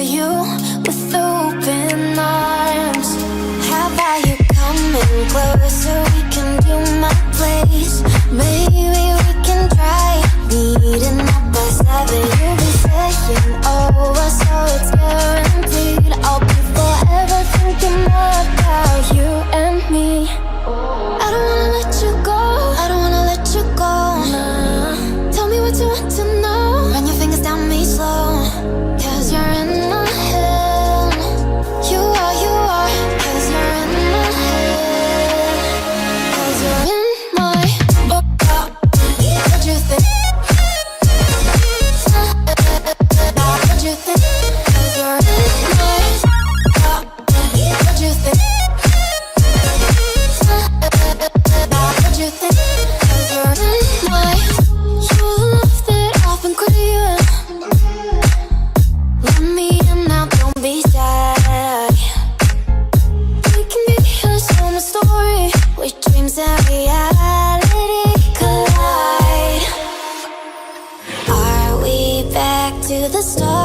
you with open arms. How about you coming closer? We can do my place. Maybe we can try meeting up by 7. You'll be saying over, so it's guaranteed. I'll be forever thinking about you and me. I don't wanna let you go, I don't wanna let you go. Nah. Tell me what you want to know. Run your fingers down me slow, 'cause you're in my head. You are, 'cause you're in my head. 'Cause you're in my book. What you think? What you think? 'Cause you're in my book. What you think? What you think? 'Cause you're in my. You're the love that I've been craving. Let me in now, don't be shy. We can be a snowman story where dreams and reality collide. Are we back to the start?